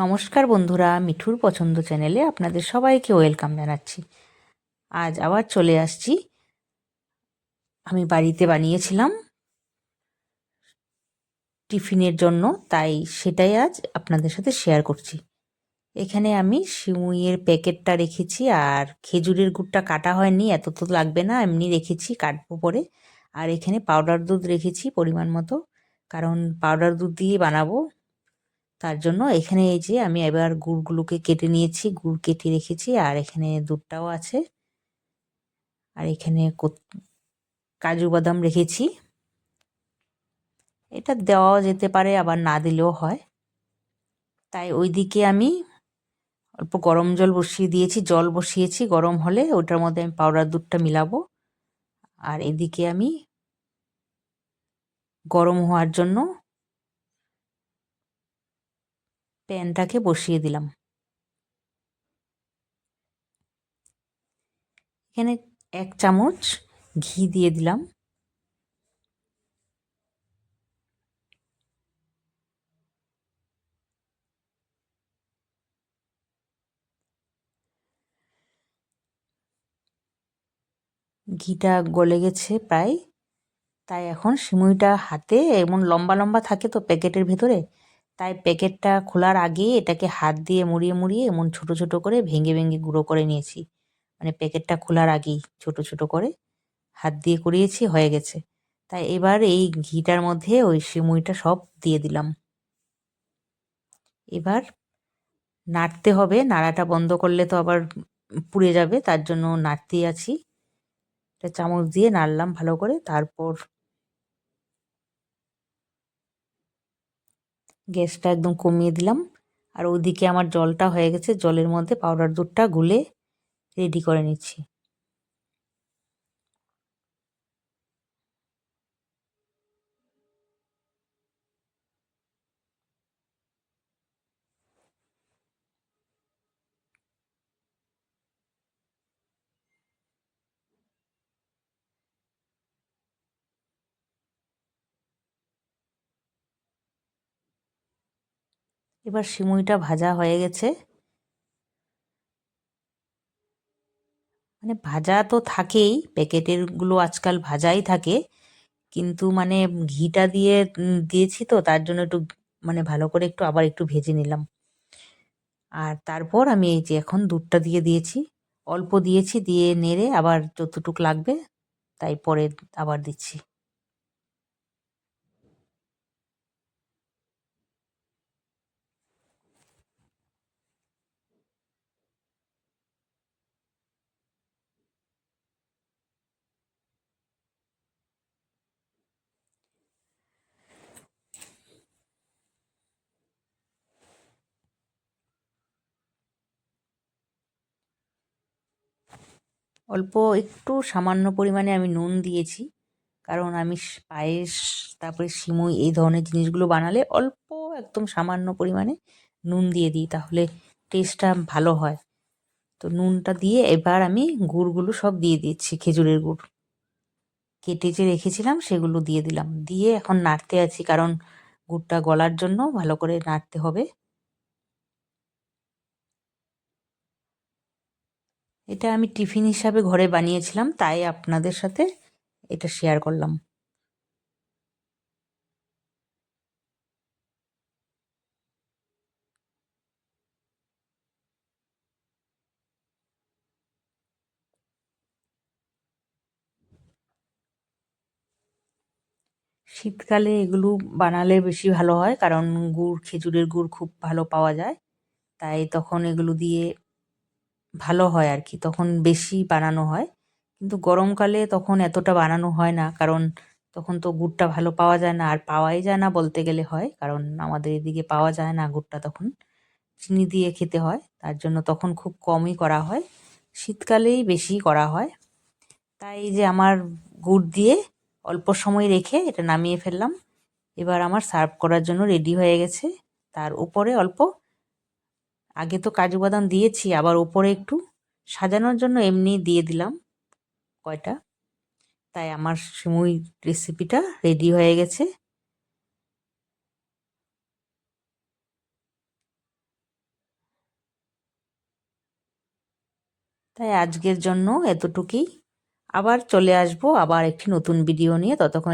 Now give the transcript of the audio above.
নমস্কার বন্ধুরা, মিঠুর পছন্দ চ্যানেলে আপনাদের সবাইকে ওয়েলকাম জানাচ্ছি। আজ আবার চলে আসছি। আমি বাড়িতে বানিয়েছিলাম টিফিনের জন্য, তাই সেটাই আজ আপনাদের সাথে শেয়ার করছি। এখানে আমি সিমুইয়ের প্যাকেটটা রেখেছি, আর খেজুরের গুড়টা কাটা হয়নি, এত তো লাগবে না, এমনি রেখেছি, কাটবো পরে। আর এখানে পাউডার দুধ রেখেছি পরিমাণ মতো, কারণ পাউডার দুধ দিয়ে বানাবো। তার জন্য এখানে এই যে আমি এবার গুড়গুলোকে কেটে নিয়েছি, গুড় কেটে রেখেছি, আর এখানে দুধটাও আছে। আর এখানে কাজু বাদাম রেখেছি, এটা দেওয়াও যেতে পারে, আবার না দিলেও হয়। তাই ওইদিকে আমি অল্প গরম জল বসিয়ে দিয়েছি, জল বসিয়েছি, গরম হলে ওটার মধ্যে আমি পাউডার দুধটা মিলাবো। আর এদিকে আমি গরম হওয়ার জন্য প্যানটাকে বসিয়ে দিলাম। এখানে 1 চামচ ঘি দিয়ে দিলাম। ঘিটা গলে গেছে প্রায়, তাই এখন সিমুইটা হাতে এমন লম্বা লম্বা থাকে তো প্যাকেটের ভেতরে, তাই প্যাকেটটা খোলার আগে এটাকে হাত দিয়ে মুড়িয়ে মুড়িয়ে এমন ছোট ছোট করে ভেঙে ভেঙে গুঁড়ো করে নিয়েছি। মানে প্যাকেটটা খোলার আগেই ছোট ছোট করে হাত দিয়ে করিয়েছি, হয়ে গেছে। তাই এবার এই ঘিটার মধ্যে ওই সিমুইটা সব দিয়ে দিলাম। এবার নাড়তে হবে, নাড়াটা বন্ধ করলে তো আবার পুড়ে যাবে, তার জন্য নাড়তেই আছি। একটা চামচ দিয়ে নাড়লাম ভালো করে, তারপর গ্যাসটা একদম কমিয়ে দিলাম। আর ওদিকে আমার জলটা হয়ে গেছে, জলের মধ্যে পাউডার দুধটা গুলে রেডি করে নিচ্ছি। এবার সিমুইটা ভাজা হয়ে গেছে, মানে ভাজা তো থাকেই, প্যাকেটের গুলো আজকাল ভাজাই থাকে, কিন্তু মানে ঘিটা দিয়ে দিয়েছি তো, তার জন্য একটু মানে ভালো করে একটু আবার একটু ভেজে নিলাম। আর তারপর আমি এই যে এখন দুধটা দিয়ে দিয়েছি, অল্প দিয়েছি, দিয়ে নেড়ে আবার যতটুক লাগবে তাই পরে আবার দিচ্ছি। অল্প একটু সামান্য পরিমাণে আমি নুন দিয়েছি, কারণ আমি পায়েস, তারপরে সিমুই এই ধরনের জিনিসগুলো বানালে অল্প একদম সামান্য পরিমাণে নুন দিয়ে দিই, তাহলে টেস্টটা ভালো হয়। তো নুনটা দিয়ে এবার আমি গুড়গুলো সব দিয়ে দিচ্ছি, খেজুরের গুড় কেটে যে রেখেছিলাম সেগুলো দিয়ে দিলাম, দিয়ে এখন নাড়তে আছি, কারণ গুড়টা গলার জন্য ভালো করে নাড়তে হবে। এটা আমি টিফিন হিসাবে ঘরে বানিয়েছিলাম, তাই আপনাদের সাথে এটা শেয়ার করলাম। শীতকালে এগুলো বানালে বেশি ভালো হয়, কারণ গুড়, খেজুরের গুড় খুব ভালো পাওয়া যায়, তাই তখন এগুলো দিয়ে ভালো হয় আর কি, তখন বেশি বানানো হয়। কিন্তু গরমকালে তখন এতটা বানানো হয় না, কারণ তখন তো গুড়টা ভালো পাওয়া যায় না, আর পাওয়াই যায় না বলতে গেলে হয়, কারণ আমাদের এদিকে পাওয়া যায় না গুড়টা, তখন চিনি দিয়ে খেতে হয়, তার জন্য তখন খুব কমই করা হয়, শীতকালেই বেশি করা হয়। তাই এই যে আমার গুড় দিয়ে অল্প সময় রেখে এটা নামিয়ে ফেললাম। এবার আমার সার্ভ করার জন্য রেডি হয়ে গেছে। তার উপরে অল্প, আগে তো কাজু বাদাম দিয়েছি, আবার উপরে একটু সাজানোর জন্য এমনি দিয়ে দিলাম কয়টা। তাই আমার সিমুই রেসিপিটা রেডি হয়ে গেছে। তাই আজকের জন্য এতটুকুই। আবার চলে আসবো আবার একটি নতুন ভিডিও নিয়ে। ততক্ষণ